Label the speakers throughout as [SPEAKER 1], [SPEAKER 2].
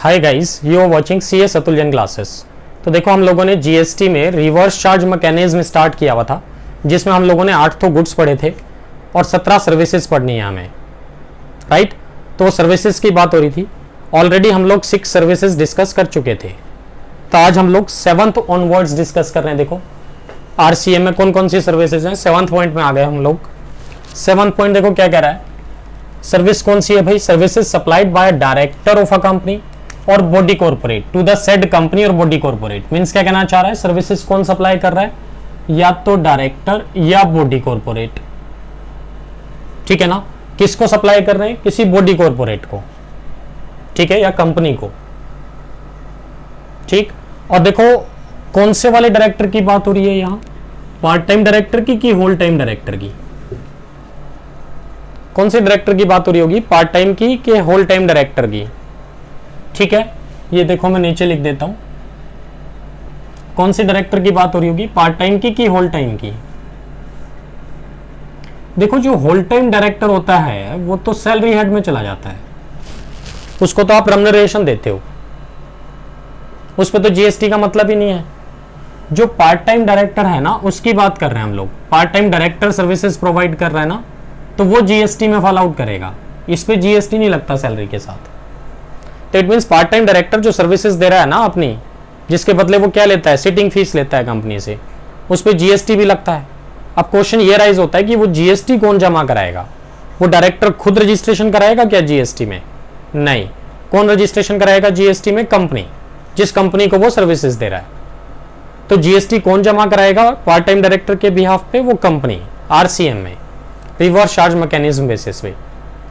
[SPEAKER 1] Hi guys, you are watching CS Atulyan classes. तो देखो, हम लोगों ने जीएसटी में रिवर्स चार्ज मैकेनिज्म स्टार्ट किया हुआ था, जिसमें हम लोगों ने 8 तो गुड्स पढ़े थे और 17 सर्विसेज पढ़नी है हमें, राइट। तो सर्विसेज की बात हो रही थी। ऑलरेडी हम लोग 6 सर्विसेज डिस्कस कर चुके थे, तो आज हम लोग 7th ऑनवर्ड्स डिस्कस कर रहे हैं। देखो RCM में कौन कौन सी सर्विसेज हैं, 7th पॉइंट में आ गए हम लोग। 7th पॉइंट देखो क्या कह रहा है, सर्विस कौन सी है भाई, services supplied by director of a company और body corporate to the said company और बॉडी कॉर्पोरेट। मींस क्या कहना चाह रहा है, सर्विसेज कौन सप्लाई कर रहा है, या तो डायरेक्टर या बॉडी कॉर्पोरेट, ठीक है ना। किसको सप्लाई कर रहे हैं, किसी बॉडी कॉर्पोरेट को, ठीक है, या कंपनी को, ठीक। और देखो कौन से वाले डायरेक्टर की बात हो रही है यहां, पार्ट टाइम डायरेक्टर की कि होल टाइम डायरेक्टर की, कौन से डायरेक्टर की बात हो रही होगी, पार्ट टाइम की कि होल टाइम डायरेक्टर की, ठीक है। ये देखो मैं नीचे लिख देता हूं, कौन से डायरेक्टर की बात हो रही होगी, पार्ट टाइम की कि होल टाइम की। देखो जो होल टाइम डायरेक्टर होता है वो तो सैलरी हेड में चला जाता है, उसको तो आप रेम्यूनरेशन देते हो, उस पर तो जीएसटी का मतलब ही नहीं है। जो पार्ट टाइम डायरेक्टर है ना, उसकी बात कर रहे हैं हम लोग। Part time director services provide कर रहा है ना, तो वो जीएसटी में फॉल आउट करेगा, इस पे जीएसटी नहीं लगता सैलरी के साथ। तो it means part time director जो सर्विसेज दे रहा है ना अपनी, जिसके बदले वो क्या लेता है, सिटिंग फीस लेता है कंपनी से, उस पर जीएसटी भी लगता है। अब क्वेश्चन ये राइज होता है कि वो जीएसटी कौन जमा कराएगा, वो डायरेक्टर खुद रजिस्ट्रेशन कराएगा क्या जीएसटी में, नहीं। कौन रजिस्ट्रेशन कराएगा जीएसटी में, कंपनी, जिस कंपनी को वो सर्विसेज दे रहा है। तो जीएसटी कौन जमा कराएगा पार्ट टाइम डायरेक्टर के बिहाफ पे, वो कंपनी, आरसीएम में, रिवर्स चार्ज मैकेनिज्म बेसिस पे,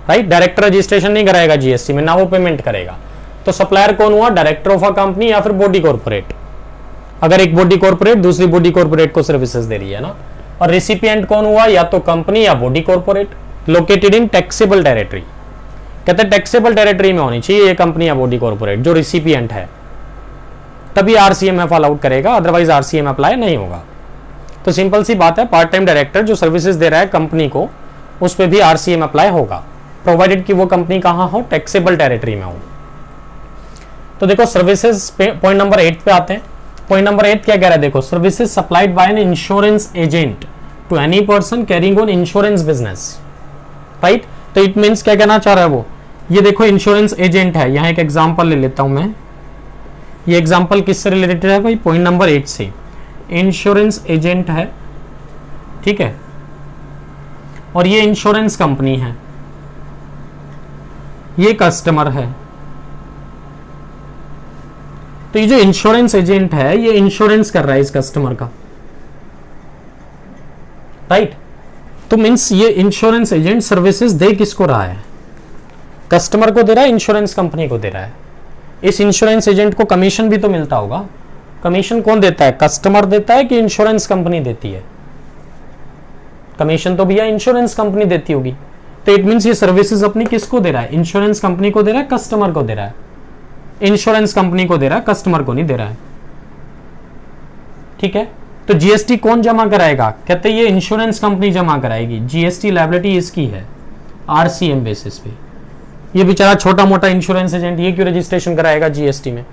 [SPEAKER 1] राइट। डायरेक्टर रजिस्ट्रेशन नहीं कराएगा जीएसटी में, ना वो पेमेंट करेगा। तो सप्लायर कौन हुआ, डायरेक्टर ऑफ अ कंपनी या फिर बॉडी कॉर्पोरेट। अगर एक बॉडी कॉर्पोरेट दूसरी बॉडी कॉर्पोरेट को सर्विसेज दे रही है ना। और रेसिपिएंट कौन हुआ, या तो कंपनी या body corporate, located in taxable territory. कहते हैं टैक्सेबल टेरिटरी में होनी चाहिए ये कंपनी या बॉडी कॉर्पोरेट जो रेसिपिएंट है, तभी आरसीएम में फॉल आउट करेगा, अदरवाइज आरसीएम अप्लाई नहीं होगा। तो सिंपल सी बात है, पार्ट टाइम डायरेक्टर जो सर्विसेज दे रहा है कंपनी को, उस पर भी आरसीएम अप्लाई होगा, प्रोवाइडेड कि वो कंपनी कहां हो, टैक्सेबल टेरिटरी में हो। तो देखो सर्विसेज पे पॉइंट नंबर 8 पे आते हैं। पॉइंट नंबर 8 क्या कह रहा है, देखो services supplied by an insurance agent to any person carrying on insurance business, right. तो इट मींस क्या कहना चाह रहा है वो, ये देखो इंश्योरेंस एजेंट है। यहां एक एग्जांपल ले लेता हूं मैं। ये एग्जांपल किससे रिलेटेड है भाई, पॉइंट नंबर 8 से। इंश्योरेंस एजेंट है, ठीक है, और ये इंश्योरेंस कंपनी है, ये कस्टमर है। तो ये जो इंश्योरेंस एजेंट है, ये इंश्योरेंस कर रहा है इस कस्टमर का, राइट। तो मींस ये इंश्योरेंस एजेंट सर्विसेज दे किसको रहा है, कस्टमर को दे रहा है, इंश्योरेंस कंपनी को दे रहा है। इस इंश्योरेंस एजेंट को कमीशन भी तो मिलता होगा। कमीशन कौन देता है, कस्टमर देता है कि इंश्योरेंस कंपनी देती है, कमीशन तो भैया इंश्योरेंस कंपनी देती होगी। तो इट मींस ये सर्विसेज अपनी किसको दे रहा है, इंश्योरेंस कंपनी को दे रहा है, कस्टमर को दे रहा है। इंश्योरेंस कंपनी को दे रहा है, कस्टमर को नहीं दे रहा है, ठीक है। तो जीएसटी कौन जमा कराएगा, कहते हैं ये इंश्योरेंस कंपनी जमा कराएगी, जीएसटी लायबिलिटी इसकी है आरसीएम बेसिस पे। ये बेचारा छोटा मोटा इंश्योरेंस एजेंट ये क्यों रजिस्ट्रेशन कराएगा जीएसटी में।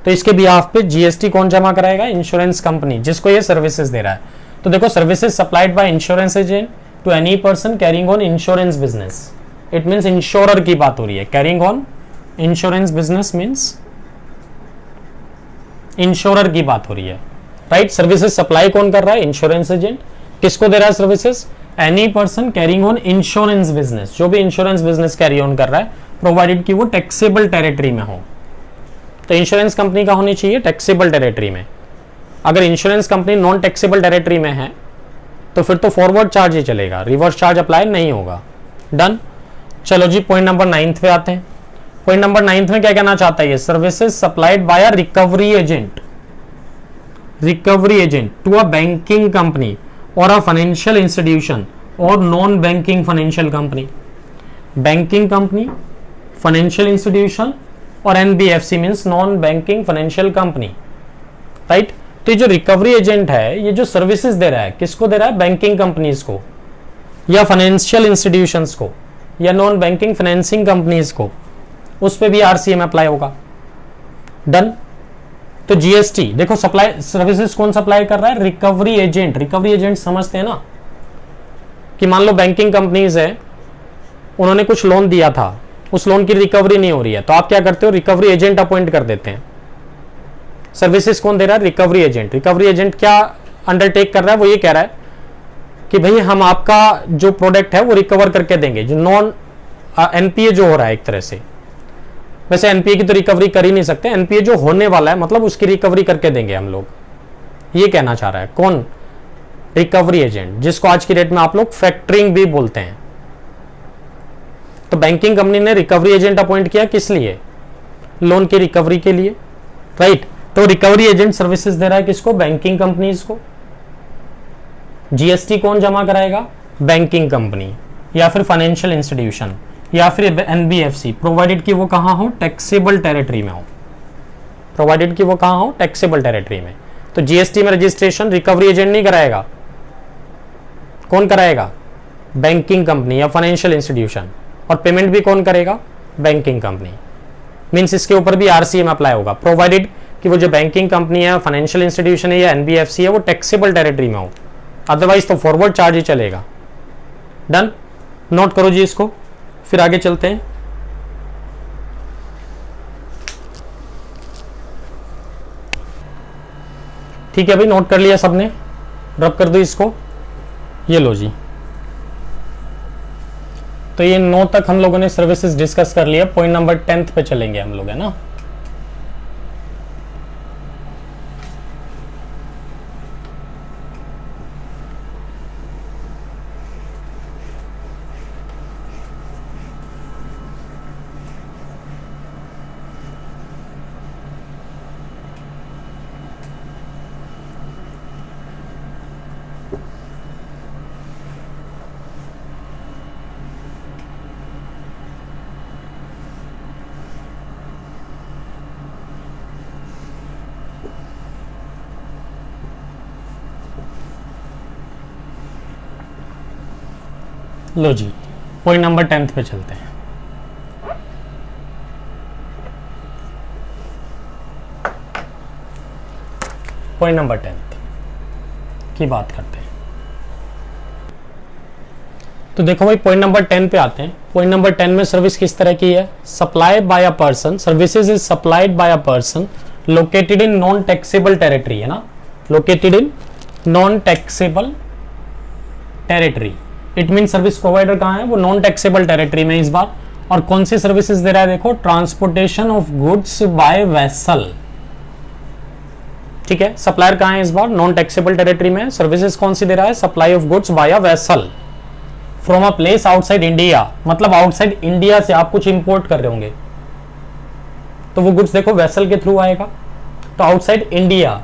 [SPEAKER 1] तो इसके बिहाफ पे जीएसटी कौन जमा कराएगा, इंश्योरेंस कंपनी, जिसको ये सर्विसेज दे रहा है। तो देखो services supplied by insurance agent to any person carrying on insurance business, it means insurer की बात हो रही है। Carrying on insurance business means insurer की बात हो रही है, राइट। सर्विसेज सप्लाई कौन कर रहा है, इंश्योरेंस एजेंट। किसको दे रहा है services, any person carrying on insurance business, जो भी इंश्योरेंस बिजनेस कैरी ऑन कर रहा है, प्रोवाइडेड कि वो टैक्सेबल टेरिटरी में हो। तो इंश्योरेंस कंपनी का होनी चाहिए टैक्सेबल टेरिटरी में। अगर insurance company non taxable territory में है तो फिर तो फॉरवर्ड चार्ज ही चलेगा, रिवर्स चार्ज अप्लाई नहीं होगा। डन। चलो जी पॉइंट नंबर 9 पे आते हैं। पॉइंट नंबर 9 में क्या कहना चाहता है ये, services supplied by a recovery agent, recovery agent to a banking company और अ फाइनेंशियल इंस्टीट्यूशन और non banking financial company. Banking company, financial institution और NBFC means non banking financial company, right. तो ये जो रिकवरी एजेंट है, ये जो services दे रहा है, किसको दे रहा है, बैंकिंग कंपनीज को या फाइनेंशियल इंस्टीट्यूशंस को या नॉन बैंकिंग फाइनेंसिंग कंपनीज को, उस पे भी आरसीएम अप्लाई होगा। डन। तो जीएसटी देखो, सप्लाई सर्विसेज कौन सप्लाई कर रहा है? Recovery agent. रिकवरी एजेंट समझते हैं ना, कि मान लो बैंकिंग कंपनीज है, उन्होंने कुछ लोन दिया था, उस लोन की रिकवरी नहीं हो रही है, तो आप क्या करते हो? रिकवरी एजेंट अपॉइंट कर देते हैं। सर्विसेज कौन दे रहा है? Recovery agent. रिकवरी एजेंट क्या अंडरटेक कर रहा है? वो ये कह रहा है कि भाई हम आपका जो प्रोडक्ट है वो रिकवर करके देंगे, जो नॉन एनपीए जो हो रहा है एक तरह से। वैसे एनपीए की तो रिकवरी कर ही नहीं सकते, एनपीए जो होने वाला है मतलब उसकी रिकवरी करके देंगे हम लोग, ये कहना चाह रहा है कौन? रिकवरी एजेंट, जिसको आज की डेट में आप लोग फैक्टरिंग भी बोलते हैं। तो बैंकिंग कंपनी ने रिकवरी एजेंट अपॉइंट किया, किस लिए? लोन की रिकवरी के लिए, राइट। तो रिकवरी एजेंट सर्विसेज दे रहा है किसको? बैंकिंग कंपनीज को। जीएसटी कौन जमा कराएगा? बैंकिंग कंपनी या फिर फाइनेंशियल इंस्टीट्यूशन या फिर एनबीएफसी, प्रोवाइडेड कि वो कहां हो? टैक्सेबल टेरिटरी में हो। प्रोवाइडेड कि वो कहां हो? टैक्सेबल टेरिटरी में। तो जीएसटी में रजिस्ट्रेशन रिकवरी एजेंट नहीं कराएगा, कौन कराएगा? बैंकिंग कंपनी या फाइनेंशियल इंस्टीट्यूशन। और पेमेंट भी कौन करेगा? Banking company. मींस इसके ऊपर भी आरसीएम अप्लाई होगा, प्रोवाइडेड कि वो जो बैंकिंग कंपनी है, फाइनेंशियल इंस्टीट्यूशन है या एनबीएफसी है, वो टैक्सेबल टेरिटरी में हो, अदरवाइज तो फॉरवर्ड चार्ज ही चलेगा। डन। नोट करो जी इसको, फिर आगे चलते हैं। ठीक है भाई, नोट कर लिया सबने? रब कर दो इसको, ये लो जी। तो ये 9 तक हम लोगों ने सर्विसेज डिस्कस कर लिया। पॉइंट नंबर 10 पे चलेंगे हम लोग, है ना। लो जी, पॉइंट नंबर 10 पे चलते हैं। पॉइंट नंबर 10 की बात करते हैं। तो देखो भाई, पॉइंट नंबर 10 पे आते हैं। पॉइंट नंबर 10 में सर्विस किस तरह की है? Supply bye a person, services is supplied by a person located in non taxable territory, है ना। Located in non taxable territory, it mean service provider कहां है? वो नॉन टैक्सेबल टेरिटरी में इस बार। और कौन सी सर्विसेज दे रहा है? देखो, transportation of goods by vessel. ठीक है, सप्लायर कहां है इस बार? नॉन टैक्सेबल टेरिटरी में। सर्विसेज कौन सी दे रहा है? Supply of goods bye a vessel from a place outside India, मतलब आउटसाइड इंडिया से आप कुछ इंपोर्ट कर रहे होंगे, तो वो गुड्स देखो वेसल के थ्रू आएगा। तो आउटसाइड इंडिया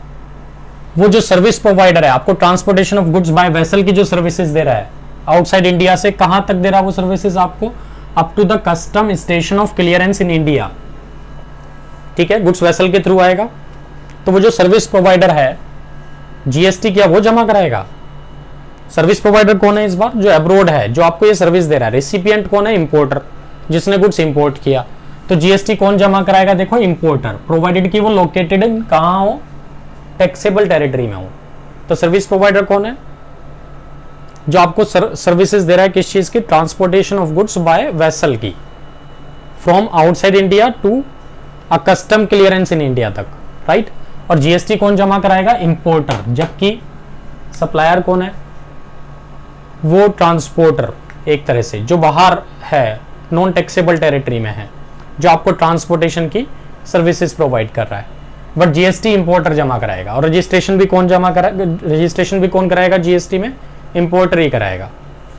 [SPEAKER 1] वो जो सर्विस प्रोवाइडर है, आपको transportation of goods by vessel की जो सर्विसेज दे रहा है, आउटसाइड इंडिया से कहां तक दे रहा है वो सर्विसेज आपको? Up to the custom station of clearance in India. ठीक है, गुड्स वेसल के थ्रू आएगा। तो वो जो सर्विस प्रोवाइडर है, जीएसटी क्या वो जमा कराएगा? सर्विस प्रोवाइडर कौन है इस बार? जो अब्रोड है, जो आपको ये सर्विस दे रहा है। रेसिपिएंट कौन है? इंपोर्टर, जिसने गुड्स इंपोर्ट किया। तो जीएसटी कौन जमा कराएगा? देखो, इंपोर्टर, प्रोवाइडेड कि वो लोकेटेड इन कहां हो? टैक्सेबल टेरिटरी में हो। तो सर्विस प्रोवाइडर कौन है? जो आपको सर्विसेज दे रहा है, किस चीज की? Transportation of goods by vessel की, from outside India to a custom clearance in India तक, राइट। और जीएसटी कौन जमा कराएगा? इंपोर्टर, जबकि सप्लायर कौन है? वो ट्रांसपोर्टर, एक तरह से जो बाहर है, नॉन टैक्सेबल टेरिटरी में है, जो आपको ट्रांसपोर्टेशन की सर्विसेज प्रोवाइड कर रहा है। बट जीएसटी इंपोर्टर जमा कराएगा। और रजिस्ट्रेशन भी कौन जमा कराएगा? रजिस्ट्रेशन भी कौन कराएगा जीएसटी में? इंपोर्टर ही कराएगा,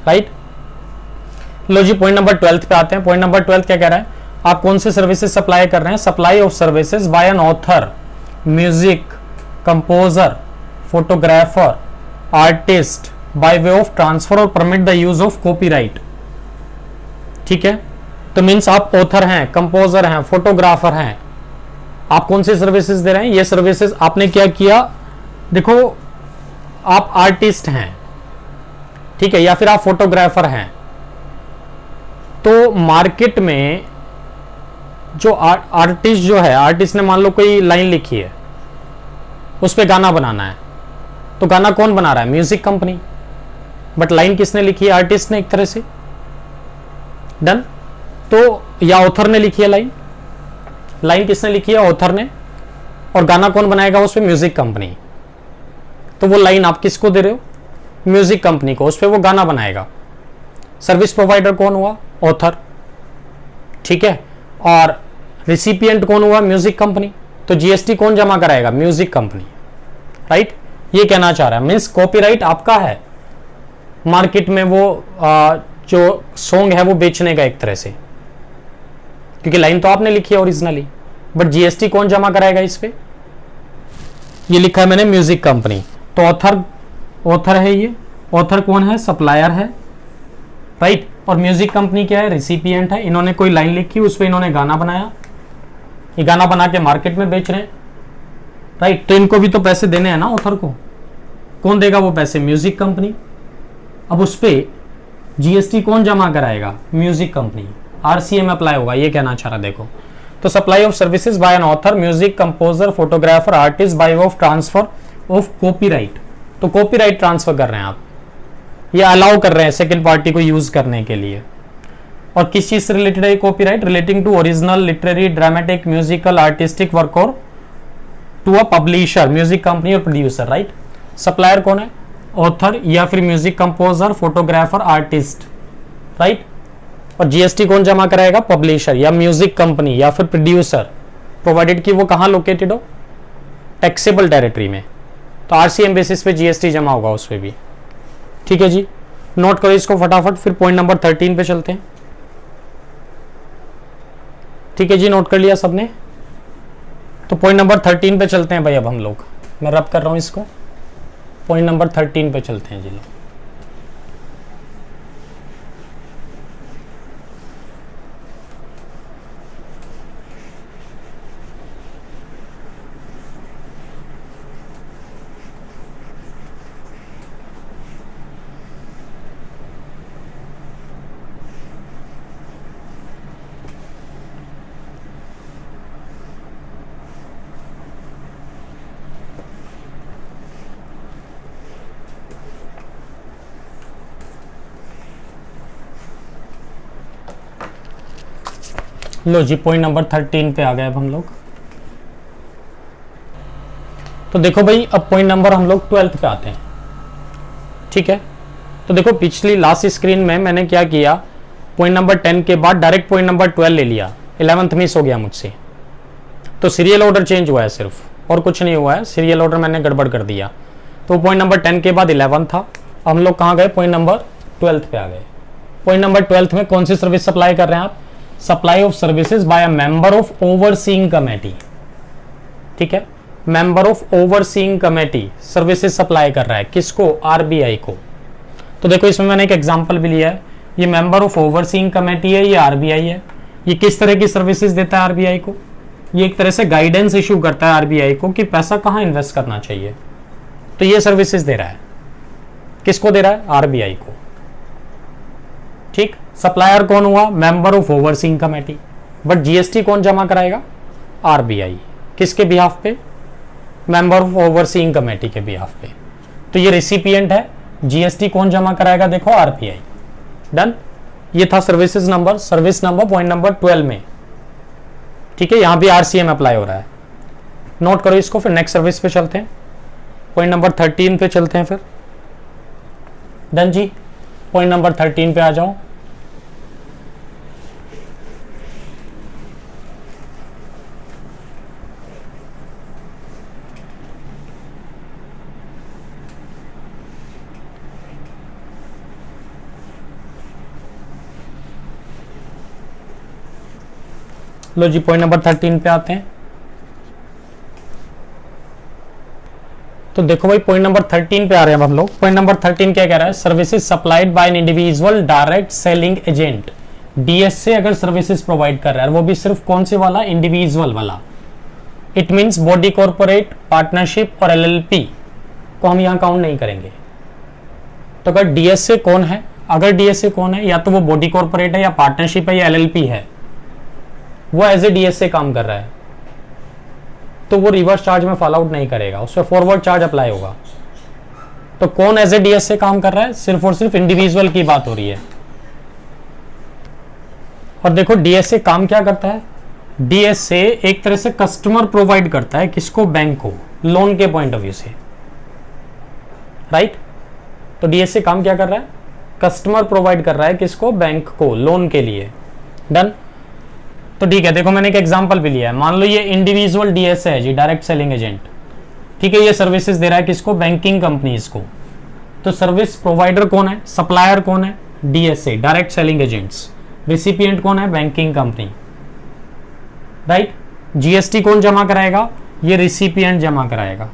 [SPEAKER 1] राइट। लो जी, पॉइंट नंबर 12 पे आते हैं। पॉइंट नंबर 12 क्या कह रहा है? आप कौन से सर्विसेज सप्लाई कर रहे हैं? Supply of services by an author, music composer, photographer, artist by way of transfer और permit the use of copyright. ठीक है, तो मीन्स आप ऑथर हैं, कंपोजर हैं, फोटोग्राफर हैं, आप कौन सी सर्विसेज दे रहे हैं? ये सर्विसेज आपने क्या किया? देखो, आप आर्टिस्ट हैं, ठीक है, या फिर आप फोटोग्राफर हैं, तो मार्केट में जो आर्टिस्ट जो है, आर्टिस्ट ने मान लो कोई लाइन लिखी है, उस पर गाना बनाना है, तो गाना कौन बना रहा है? Music company. बट लाइन किसने लिखी है? आर्टिस्ट ने एक तरह से। डन। तो या ऑथर ने लिखी है लाइन, लाइन किसने लिखी है? ऑथर ने। और गाना कौन बनाएगा उस पर? Music company. तो वो लाइन आप किसको दे रहे हो? म्यूजिक कंपनी को, उस पर वो गाना बनाएगा। सर्विस प्रोवाइडर कौन हुआ? ऑथर। ठीक है। और रिसिपिएंट कौन हुआ? Music company. तो जीएसटी कौन जमा कराएगा? Music company. राइट। ये कहना चाह रहा है, मीन्स कॉपीराइट आपका है, मार्केट में वो जो सॉन्ग है वो बेचने का एक तरह से, क्योंकि लाइन तो आपने लिखी है ओरिजिनली, बट जीएसटी कौन जमा कराएगा इस पे? ये लिखा है मैंने म्यूजिक कंपनी। तो ऑथर है ये। ऑथर कौन है? सप्लायर है। राइट। और म्यूजिक कंपनी क्या है? रिसिपिएंट है। इन्होंने कोई लाइन लिखी, उस पर इन्होंने गाना बनाया, ये गाना बना के मार्केट में बेच रहे हैं। राइट। तो इनको भी तो पैसे देने हैं ना ऑथर को। कौन देगा वो पैसे? Music company. अब उस पर जीएसटी कौन जमा कराएगा? Music company. आरसीएम अप्लाई होगा, ये कहना चाह रहा। देखो, तो supply of services by an author, music composer, photographer, artist by of transfer of copyright. तो कॉपीराइट ट्रांसफर कर रहे हैं आप, ये अलाउ कर रहे हैं सेकंड पार्टी को यूज करने के लिए। और किस चीज से रिलेटेड है copyright? Relating to original, literary, dramatic, musical, artistic work और to a publisher, music company और प्रोड्यूसर। राइट। सप्लायर कौन है? ऑथर या फिर music composer, photographer, artist. Right. और जीएसटी कौन जमा कराएगा? पब्लिशर या म्यूजिक कंपनी या फिर प्रोड्यूसर, प्रोवाइडेड कि वो कहां लोकेटेड हो? टैक्सेबल टेरिटरी में। तो आरसीएम बेसिस पे जीएसटी जमा होगा उस पर भी। ठीक है जी, नोट करो इसको फटाफट, फिर पॉइंट नंबर 13 पे चलते हैं। ठीक है जी, नोट कर लिया सबने? तो पॉइंट नंबर 13 पे चलते हैं भाई। अब हम लोग, मैं रब कर रहा हूं इसको, पॉइंट नंबर 13 पे चलते हैं जी लोग। लो जी, पॉइंट नंबर 13 पे आ गए अब हम लोग। तो देखो भाई, अब पॉइंट नंबर हम लोग 12 पे आते हैं। ठीक है। तो देखो, पिछली लास्ट स्क्रीन में मैंने क्या किया, पॉइंट नंबर 10 के बाद डायरेक्ट पॉइंट नंबर 12 ले लिया, 11th मिस हो गया मुझसे। तो सीरियल ऑर्डर चेंज हुआ है सिर्फ, और कुछ नहीं हुआ है, सीरियल ऑर्डर मैंने गड़बड़ कर दिया। तो पॉइंट नंबर 10 के बाद 11 था, हम लोग कहाँ गए? पॉइंट नंबर 12 पे आ गए। पॉइंट नंबर 12 में कौन सी सर्विस सप्लाई कर रहे हैं आप? Supply of services bye a member of overseeing committee. ठीक है, member of overseeing committee services supply कर रहा है, किसको? आरबीआई को। तो देखो, इसमें मैंने एक एग्जांपल भी लिया है, ये मेंबर ऑफ ओवरसीइंग कमेटी है, ये आरबीआई है। ये किस तरह की सर्विसेज देता है आरबीआई को? ये एक तरह से गाइडेंस इशू करता है आरबीआई को कि पैसा कहां इन्वेस्ट करना चाहिए। तो ये सर्विसेज दे रहा है, किसको दे रहा है? आरबीआई को। ठीक। सप्लायर कौन हुआ? Member of overseeing committee. But GST कौन जमा कराएगा? आरबीआई। किसके बिहाफ पे? मेंबर ऑफ ओवरसीइंग कमेटी के बिहाफ पे। तो ये रेसिपिएंट है, जीएसटी कौन जमा कराएगा? देखो, आरबीआई। डन। ये था services number, service number point number 12 में। ठीक है, यहां भी आरसीएम अप्लाई हो रहा है, नोट करो इसको। फिर नेक्स्ट सर्विस पे चलते हैं, पॉइंट नंबर 13 पे चलते हैं फिर। डन जी, पॉइंट नंबर 13 पे आ जाओ। लो जी, पॉइंट नंबर 13 पे आते हैं। तो देखो भाई, पॉइंट नंबर 13 पे आ रहे हैं अब हम लोग। पॉइंट नंबर 13 क्या कह रहा है? Services supplied by an individual direct selling agent, DS से अगर सर्विसेज प्रोवाइड कर रहा है, वो भी सिर्फ कौन से वाला? इंडिविजुअल वाला। It means body corporate, partnership और एलएलपी को हम यहां काउंट नहीं करेंगे। तो अगर डीएस से कौन है? अगर डीएस से कौन है, या तो वो बॉडी कॉर्पोरेट है, या पार्टनरशिप है, या एलएलपी है। वो एज ए डीएसए काम कर रहा है, तो वो रिवर्स चार्ज में फॉल आउट नहीं करेगा, उस पर फॉरवर्ड चार्ज अप्लाई होगा। तो कौन एज ए डीएसए काम कर रहा है? सिर्फ और सिर्फ इंडिविजुअल की बात हो रही है। और देखो डीएसए काम क्या करता है? डीएसए एक तरह से कस्टमर प्रोवाइड करता है, किसको? बैंक को, लोन के पॉइंट ऑफ व्यू से, राइट। तो डीएसए काम क्या कर रहा है? कस्टमर प्रोवाइड कर रहा है, किसको? बैंक को, लोन के लिए। डन। तो ठीक है, देखो मैंने एक एग्जांपल भी लिया है। मान लो ये इंडिविजुअल डीएसए है जी, डायरेक्ट सेलिंग एजेंट, ठीक है। ये सर्विसेज दे रहा है किसको? बैंकिंग कंपनीज को। तो सर्विस प्रोवाइडर कौन है? सप्लायर कौन है? DSA, direct selling agents. Recipient कौन है? Banking company, right. जीएसटी कौन जमा कराएगा? ये रिसिपिएंट जमा कराएगा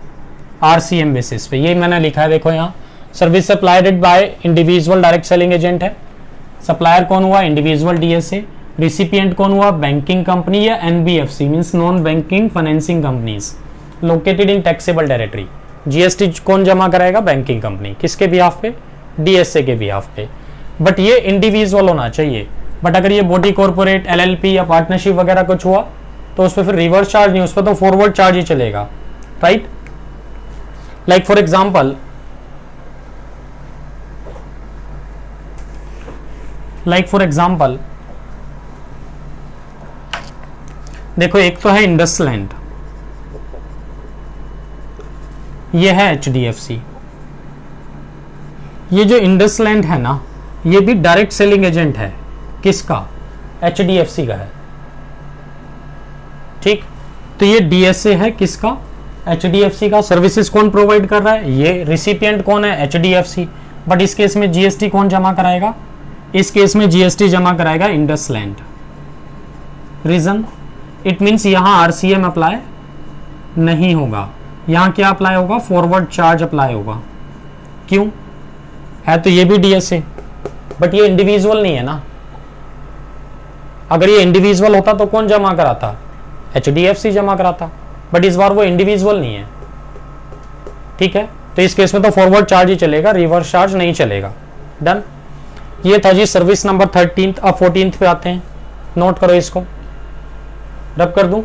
[SPEAKER 1] आरसीएम बेसिस पे। ये मैंने लिखा है, देखो यहाँ, service supplied by individual direct selling agent है। सप्लायर कौन हुआ? Individual DSA. रिसिपिएंट कौन हुआ? बैंकिंग कंपनी या NBFC, means non banking financing companies located in taxable territory. GST कौन जमा कराएगा? Banking company. किसके बिहाफ पे? डीएसए के बिहाफ पे। बट ये इंडिविजुअल होना चाहिए। बट अगर ये बॉडी कॉर्पोरेट, एलएलपी या पार्टनरशिप वगैरह कुछ हुआ तो उस पर फिर रिवर्स चार्ज नहीं, उस पर तो फॉरवर्ड चार्ज ही चलेगा, राइट। लाइक फॉर एग्जाम्पल, देखो एक तो है इंडसलैंड, ये है एचडीएफसी। ये जो इंडसलैंड है ना, ये भी डायरेक्ट सेलिंग एजेंट है। किसका? एचडीएफसी का है, ठीक। तो ये डीएसए है, किसका? एचडीएफसी का। सर्विसेज कौन प्रोवाइड कर रहा है? ये। रिसिपिएंट कौन है? एचडीएफसी। बट इस केस में जीएसटी कौन जमा कराएगा? इस केस में जीएसटी जमा कराएगा इंडसलैंड। रीजन? इट मींस यहां आरसीएम अप्लाई नहीं होगा, यहां क्या अप्लाई होगा? फॉरवर्ड चार्ज अप्लाई होगा। क्यों? है तो ये भी डीएसए, बट ये इंडिविजुअल नहीं है ना। अगर ये इंडिविजुअल होता तो कौन जमा कराता? एचडीएफसी जमा कराता। बट इस बार वो इंडिविजुअल नहीं है, ठीक है। तो इस केस में तो फॉरवर्ड चार्ज ही चलेगा, रिवर्स चार्ज नहीं चलेगा। डन। ये था जी सर्विस नंबर 13। अब 14 पे आते हैं, नोट करो इसको, रब कर दूं।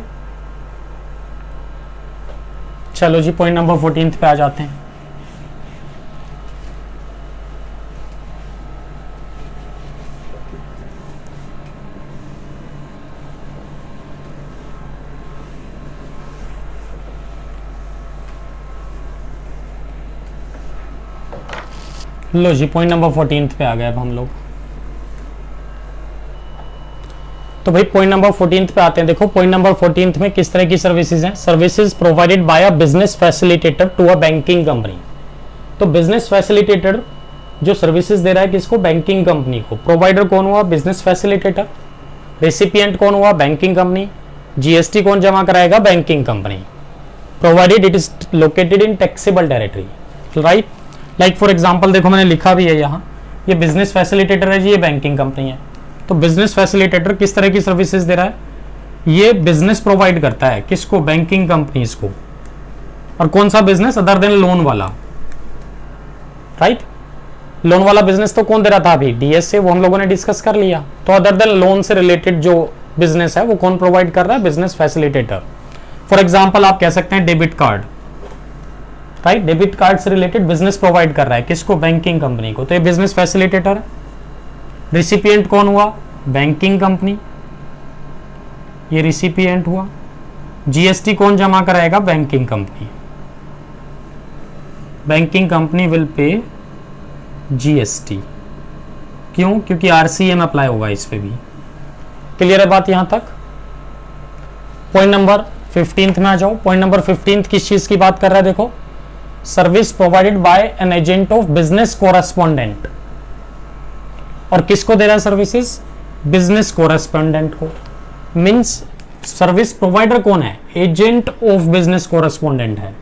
[SPEAKER 1] चलो जी पॉइंट नंबर 14 पे आ जाते हैं। लो जी पॉइंट नंबर 14 पे आ गए अब हम लोग। तो भाई पॉइंट नंबर 14 पे आते हैं। देखो पॉइंट नंबर 14 में किस तरह की सर्विसेज हैं? Services provided by a business facilitator to a banking company. तो बिजनेस फैसिलिटेटर जो सर्विसेज दे रहा है किसको? बैंकिंग कंपनी को। प्रोवाइडर कौन हुआ? Business facilitator. रेसिपिएंट कौन हुआ? Banking company. जीएसटी कौन जमा कराएगा? Banking company. Provided it is located in taxable territory, right. Like for example देखो मैंने लिखा भी है यहाँ, ये बिजनेस फैसिलिटेटर है जी, ये बैंकिंग कंपनी है। तो बिजनेस फैसिलिटेटर किस तरह की सर्विसेज दे रहा है? ये बिजनेस प्रोवाइड करता है किसको? बैंकिंग कंपनीज को। और कौन सा बिजनेस? अदर देन लोन वाला, राइट। लोन वाला बिजनेस तो कौन दे रहा था अभी? डीएसए, वो हम लोगों ने डिस्कस कर लिया। तो अदर देन लोन से रिलेटेड जो बिजनेस है वो कौन प्रोवाइड कर रहा है? Business facilitator. फॉर एग्जाम्पल आप कह सकते हैं debit card, right. Debit card से रिलेटेड बिजनेस प्रोवाइड कर रहा है किसको? बैंकिंग कंपनी को। तो ये बिजनेस फैसिलिटेटर है। रिसिपिएंट कौन हुआ? बैंकिंग कंपनी, ये रिसिपिएंट हुआ। जीएसटी कौन जमा कराएगा? Banking company. Banking company will pay GST. क्यों? क्योंकि आरसीएम अप्लाई होगा इस पे भी। क्लियर है बात यहां तक? पॉइंट नंबर 15 में आ जाओ। पॉइंट नंबर 15 किस चीज की बात कर रहा है? देखो, service provided by an agent of business correspondent. और किसको दे रहा है सर्विसेज? बिजनेस कोरेस्पोंडेंट को। मींस सर्विस प्रोवाइडर कौन है? एजेंट ऑफ बिजनेस कोरेस्पोंडेंट है।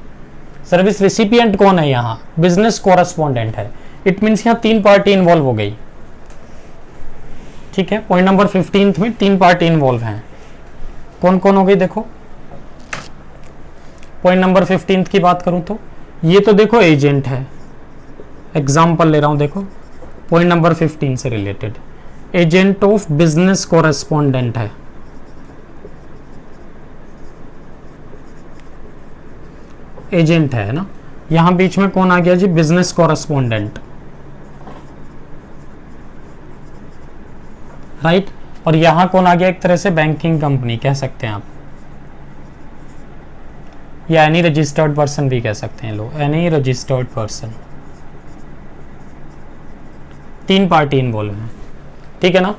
[SPEAKER 1] सर्विस रिसिपिएंट कौन है? यहां बिजनेस कोरेस्पोंडेंट है। इट मींस यहां 3 पार्टी इन्वॉल्व हो गई, ठीक है। पॉइंट नंबर 15 में 3 पार्टी इन्वॉल्व हैं। कौन कौन हो गई? देखो पॉइंट नंबर 15 की बात करूं तो ये तो देखो एजेंट है, एग्जाम्पल ले रहा हूं। देखो पॉइंट नंबर 15 से related agent of business correspondent है, एजेंट है ना, यहां बीच में कौन आ गया जी, बिजनेस कॉरेस्पोंडेंट, राइट। और यहां कौन आ गया, एक तरह से बैंकिंग कंपनी कह सकते हैं आप, या एनी रजिस्टर्ड पर्सन भी कह सकते हैं लोग, any registered person. 3 party involve हैं, ठीक है ना।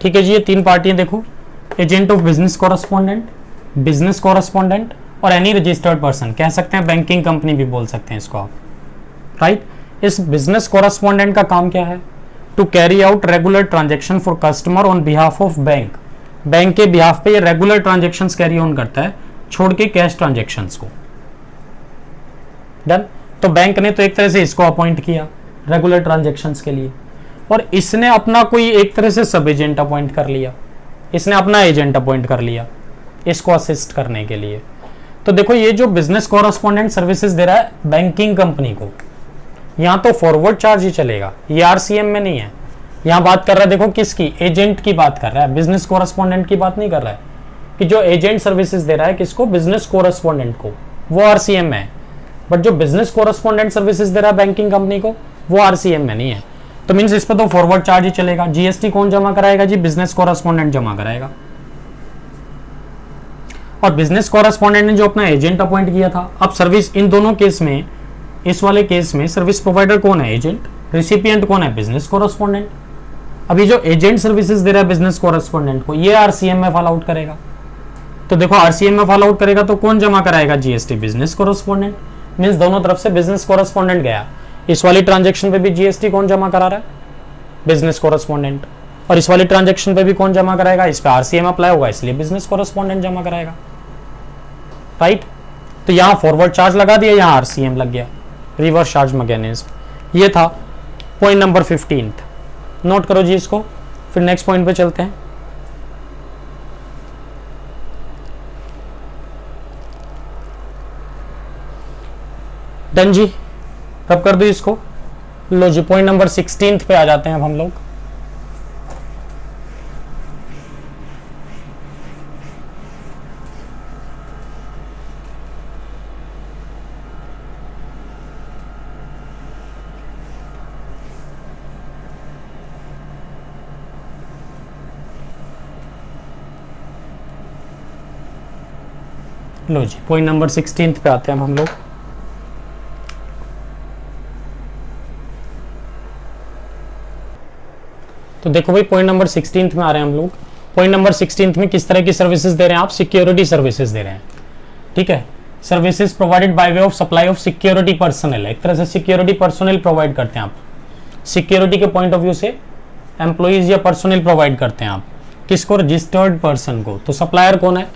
[SPEAKER 1] ठीक है जी, ये 3 पार्टियां देखो, एजेंट ऑफ बिजनेस कॉरेस्पोंडेंट और एनी रजिस्टर्ड पर्सन, कह सकते हैं बैंकिंग कंपनी भी बोल सकते हैं इसको आप, राइट। इस बिजनेस कॉरेस्पोंडेंट का काम क्या है, to carry out regular transaction for customer on behalf of bank, bank के बिहाफ पे ये रेगुलर ट्रांजेक्शंस कैरी ऑन करता है, छोड़ के कैश ट्रांजेक्शंस को। डन। तो बैंक ने तो एक तरह से इसको अपॉइंट किया रेगुलर ट्रांजेक्शंस के लिए, और इसने अपना कोई एक तरह से सब एजेंट अपॉइंट कर लिया, इसने अपना एजेंट अपॉइंट कर लिया इसको असिस्ट करने के लिए। तो देखो ये जो बिजनेस कॉरेस्पोंडेंट सर्विसेज दे रहा है बैंकिंग कंपनी को, यहां तो फॉरवर्ड चार्ज ही चलेगा, ये आरसीएम में नहीं है। यहां बात कर रहा है देखो किसकी, एजेंट की बात कर रहा है, बिजनेस कॉरेस्पोंडेंट की बात नहीं कर रहा है, कि जो एजेंट सर्विसेज दे रहा है किसको, बिजनेस कॉरेस्पोंडेंट को, वो आरसीएम में है। बट जो बिजनेस कॉरेस्पोंडेंट सर्विसेज दे रहा है बैंकिंग कंपनी को, वो आरसीएम में नहीं है। तो मींस इस पर तो फॉरवर्ड चार्ज ही चलेगा। जीएसटी कौन जमा कराएगा जी, बिजनेस कॉरेस्पोंडेंट जमा कराएगा। और बिजनेस कॉरेस्पोंडेंट ने जो अपना एजेंट अपॉइंट किया था, अब सर्विस इन दोनों केस में, इस वाले केस में सर्विस प्रोवाइडर कौन है, एजेंट, रिसिपिएंट कौन है, बिजनेस कॉरेस्पोंडेंट। अभी जो एजेंट सर्विसेज दे रहा है बिजनेस कॉरेस्पोंडेंट को, ये आरसीएम में फॉलो आउट करेगा। तो देखो आरसीएम में फॉलो आउट करेगा तो कौन जमा कराएगा, जीएसटी, बिजनेस कॉरेस्पोंडेंट। मींस दोनों तरफ से बिजनेस कॉरेस्पोंडेंट गया, इस वाली ट्रांजेक्शन पे भी जीएसटी कौन जमा करा रहा है, बिजनेस कॉरेस्पोंडेंट, और इस वाली ट्रांजेक्शन पे भी कौन जमा कराएगा, इस पे आरसीएम अप्लाई होगा इसलिए बिजनेस कॉरेस्पोंडेंट जमा कराएगा, राइट। तो यहां फॉरवर्ड चार्ज लगा दिया, यहां आरसीएम लग गया, रिवर्स चार्ज मैकेनिज्म। ये था पॉइंट नंबर 15, नोट करो जी इसको, फिर नेक्स्ट पॉइंट पे चलते हैं। डन जी, कब कर दो इसको, लो जी पॉइंट नंबर 16 पे आ जाते हैं अब हम लोग। लो जी पॉइंट नंबर 16 पे आते हैं अब हम लोग। तो देखो भाई पॉइंट नंबर 16 में आ रहे हैं हम लोग। पॉइंट नंबर 16 में किस तरह की सर्विसेज दे रहे हैं आप, सिक्योरिटी सर्विसेज दे रहे हैं, ठीक है। Services provided bye way of supply of security personal, एक तरह से सिक्योरिटी पर्सनल प्रोवाइड करते हैं आप, सिक्योरिटी के पॉइंट ऑफ व्यू से एम्प्लॉइज या पर्सनल प्रोवाइड करते हैं आप, किसको, रजिस्टर्ड पर्सन को। तो सप्लायर कौन है,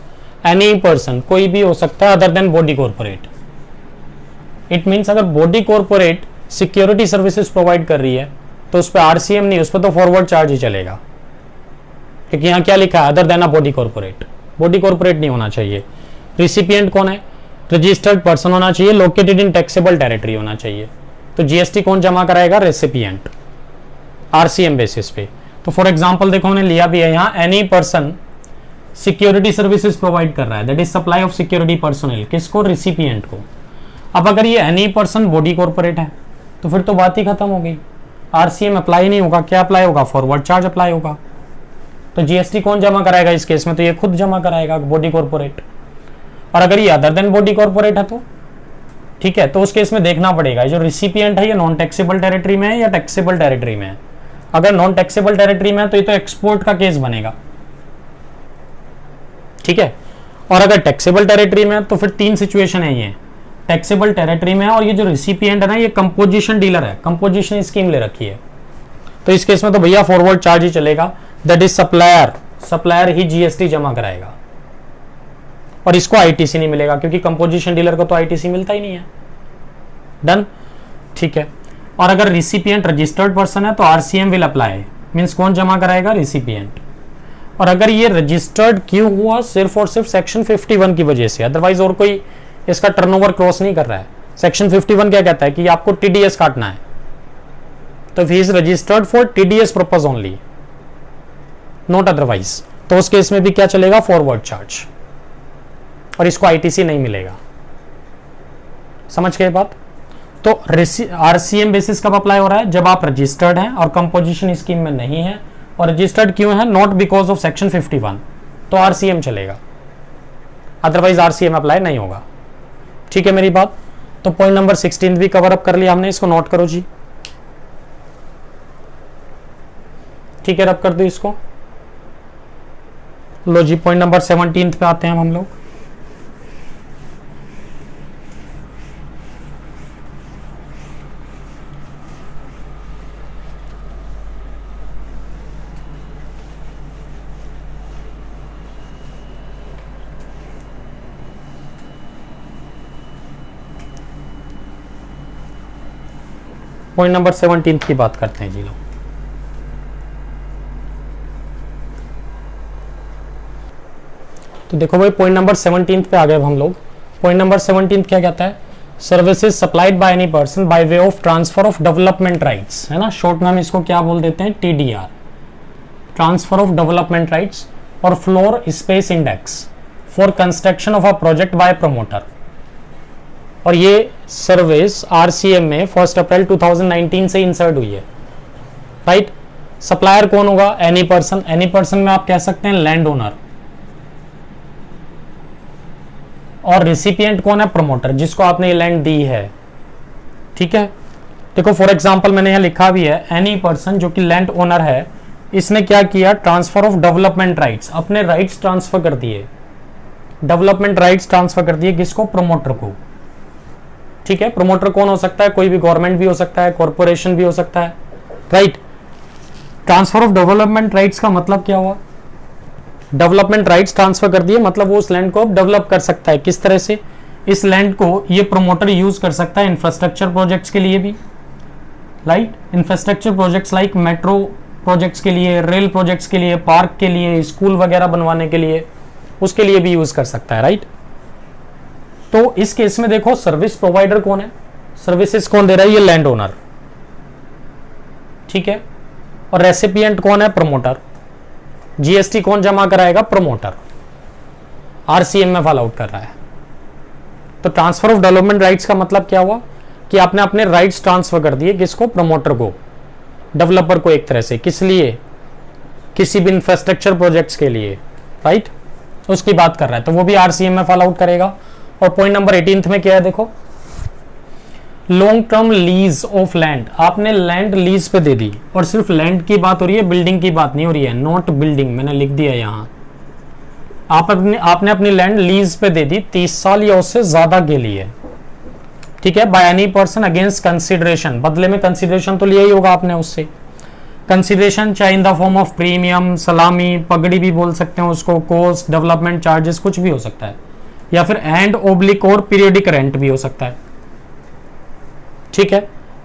[SPEAKER 1] एनी पर्सन, कोई भी हो सकता है other than body corporate. It means अगर body corporate security services provide कर रही है तो उस पर आरसीएम नहीं, उस पर तो फॉरवर्ड चार्ज ही चलेगा, क्योंकि यहाँ क्या लिखा है, other then a body corporate, body corporate नहीं होना चाहिए। रिसिपिएंट कौन है, रजिस्टर्ड पर्सन होना चाहिए, लोकेटेड इन टैक्सेबल टेरिटरी होना चाहिए। तो जीएसटी कौन जमा कराएगा, रेसिपिएंट, आरसीएम बेसिस पे। तो फॉर एग्जांपल देखो हमने लिया भी है यहाँ, any person security services provide कर रहा है, that is supply of security personal, किसको, रिसिपिएंट को। अब अगर ये एनी पर्सन बॉडी कॉर्पोरेट है तो फिर तो बात ही खत्म हो गई, आरसीएम अप्लाई नहीं होगा, क्या अप्लाई होगा, फॉरवर्ड चार्ज अप्लाई होगा। तो जीएसटी कौन जमा कराएगा इस केस में, तो ये खुद जमा कराएगा, बॉडी कॉर्पोरेट। और अगर ये अदर देन बॉडी कॉर्पोरेट है तो ठीक है, तो उस केस में देखना पड़ेगा जो रिसिपिएंट है ये नॉन टैक्सेबल टेरिटरी में है या टैक्सेबल टेरिटरी में है। अगर नॉन टैक्सेबल टेरिटरी में है तो ये तो एक्सपोर्ट का केस बनेगा, ठीक है। और अगर टैक्सेबल टेरिटरी में है तो फिर 3 सिचुएशन है, ये टैक्सेबल टेरिटरी में है और ये जो रिसिपिएंट है ना ये कंपोजिशन डीलर है, कंपोजिशन स्कीम ले रखी है, तो इस केस में तो भैया फॉरवर्ड चार्ज ही चलेगा, that is supplier, supplier he GST जमा कराएगा। और इसको आईटीसी नहीं मिलेगा क्योंकि कंपोजिशन डीलर को तो आईटीसी मिलता ही नहीं है। डन, ठीक है। और अगर रिसिपिएंट रजिस्टर्ड पर्सन है तो आरसीएम विल अप्लाई, मींस कौन जमा कराएगा, रिसिपिएंट। और अगर ये रजिस्टर्ड क्यों हुआ, सिर्फ और सिर्फ सेक्शन 51 की वजह से, अदरवाइज और कोई इसका टर्नओवर क्रॉस नहीं कर रहा है। सेक्शन 51 क्या कहता है कि आपको टीडीएस काटना है, तो he is registered for TDS purpose only, not otherwise, तो उस केस में भी क्या चलेगा, फॉरवर्ड चार्ज, और इसको आईटीसी नहीं मिलेगा। समझ गए बात? तो आरसीएम बेसिस कब अप्लाई हो रहा है? जब आप रजिस्टर्ड हैं और कंपोजिशन स्कीम में नहीं है। और रजिस्टर्ड क्यों है? नॉट बिकॉज ऑफ सेक्शन 51, तो आरसीएम चलेगा, अदरवाइज आरसीएम अप्लाई नहीं होगा। ठीक है मेरी बात? तो पॉइंट नंबर 16 भी कवर अप कर लिया हमने, इसको नोट करो जी। ठीक है, रब कर दो इसको। लो जी, पॉइंट नंबर 17 पे आते हैं हम लोग। पॉइंट नंबर 17 की बात करते हैं जी लोग। तो देखो भाई, पॉइंट नंबर 17 पे आ गए हम लोग। पॉइंट नंबर 17 क्या कहता है? Services supplied by any person by way of transfer of development rights, है ना, शॉर्ट में हम इसको क्या बोल देते हैं? TDR, transfer of development rights और floor space index for construction of a project by promoter. और ये सर्विस आरसीएम में 1 अप्रैल 2019 से इंसर्ट हुई है, राइट। सप्लायर कौन होगा? Any person. एनी पर्सन में आप कह सकते हैं लैंड ओनर। और रिसिपिएंट कौन है? प्रमोटर, जिसको आपने ये लैंड दी है। ठीक है, देखो फॉर एग्जांपल मैंने यहां लिखा भी है, एनी पर्सन जो कि लैंड ओनर है, इसने क्या किया? ट्रांसफर ऑफ डेवलपमेंट राइट्स, अपने राइट्स ट्रांसफर कर दिए, डेवलपमेंट राइट्स ट्रांसफर कर दिए। किसको? प्रमोटर को। ठीक है, प्रमोटर कौन हो सकता है? कोई भी गवर्नमेंट भी हो सकता है, कॉर्पोरेशन भी हो सकता है, right. Transfer of development rights का मतलब क्या हुआ? डेवलपमेंट राइट्स ट्रांसफर कर दिए, मतलब वो उस लैंड को अब डेवलप कर सकता है। किस तरह से? इस लैंड को ये प्रमोटर यूज कर सकता है इंफ्रास्ट्रक्चर प्रोजेक्ट्स के लिए भी, right. Infrastructure projects like metro projects के लिए, रेल प्रोजेक्ट्स के लिए, पार्क के लिए, स्कूल वगैरह बनवाने के लिए, उसके लिए भी यूज कर सकता है, राइट। तो इस केस में देखो, सर्विस प्रोवाइडर कौन है? सर्विसेज कौन दे रहा है? ये लैंड ओनर। ठीक है, और रेसिपिएंट कौन है? प्रमोटर। जीएसटी कौन जमा कराएगा? प्रमोटर। आरसीएम में फॉलो आउट कर रहा है। तो ट्रांसफर ऑफ डेवलपमेंट राइट्स का मतलब क्या हुआ? कि आपने अपने राइट्स ट्रांसफर कर दिए। किसको? प्रमोटर को, डेवलपर को एक तरह से। किस लिए? किसी भी इंफ्रास्ट्रक्चर प्रोजेक्ट्स के लिए, राइट, उसकी बात कर रहा है। तो वो भी आरसीएम में फॉलो आउट करेगा। और पॉइंट नंबर 18 में क्या है? देखो, long term lease of land, आपने लैंड लीज पे दे दी। और सिर्फ लैंड की बात हो रही है, बिल्डिंग की बात नहीं हो रही है। नॉट बिल्डिंग, मैंने लिख दिया यहां। आपने अपनी लैंड लीज पे दे दी 30 साल या उससे ज्यादा के लिए। ठीक है, by any person against consideration, बदले में कंसिडरेशन तो लिया ही होगा आपने उससे। कंसिडरेशन चाहे in the form of premium, सलामी, पगड़ी भी बोल सकते हैं उसको, कॉस्ट, डेवलपमेंट चार्जेस, कुछ भी हो सकता है। या फिर एंड ओब्लिक और पीरियडिक रेंट भी हो सकता है। ठीक है,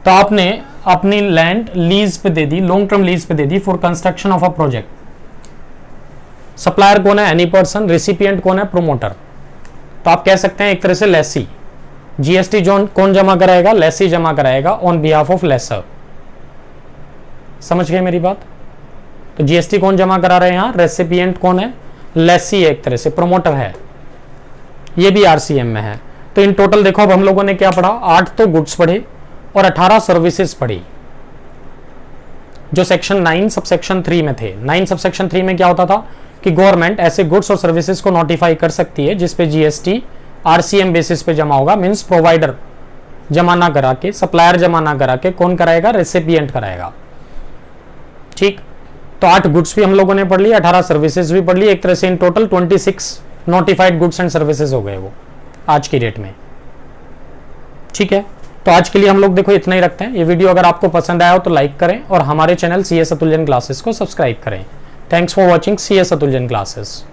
[SPEAKER 1] तो आपने अपनी लैंड लीज पे दे दी, लॉन्ग टर्म लीज पे दे दी for construction of a project. Supplier कौन है? Any person. रेसिपिएंट कौन है? प्रमोटर। तो आप कह सकते हैं एक तरह से लेसी। जीएसटी जोन कौन जमा कराएगा? लेसी जमा कराएगा ऑन बिहाफ ऑफ लेसर। समझ गए मेरी बात? तो जीएसटी कौन जमा करा रहे हैं यहां? रेसिपिएंट कौन है? लेसी, एक तरह से प्रमोटर है। ये भी आरसीएम में है। तो इन टोटल देखो, अब हम लोगों ने क्या पढ़ा? 8 तो गुड्स पढ़े और 18 सर्विसेज पढ़ी, जो सेक्शन 9 सबसेक्शन 3 में थे। 9 सबसेक्शन 3 में क्या होता था? कि गवर्नमेंट ऐसे गुड्स और सर्विसेज को नोटिफाई कर सकती है जिसपे जीएसटी आरसीएम बेसिस पे जमा होगा। मींस प्रोवाइडर जमा ना करा के, सप्लायर जमा ना करा के, कौन कराएगा? रेसिपिएंट कराएगा। ठीक, तो 8 गुड्स भी हम लोगों ने पढ़ ली, 18 सर्विसेज भी पढ़ ली। एक तरह से in total 26 notified goods and services हो गए वो आज की डेट में। ठीक है, तो आज के लिए हम लोग देखो इतना ही रखते हैं। ये वीडियो अगर आपको पसंद आया हो तो लाइक करें और हमारे channel CS Atul Jain classes को सब्सक्राइब करें। Thanks for watching CS Atul Jain classes.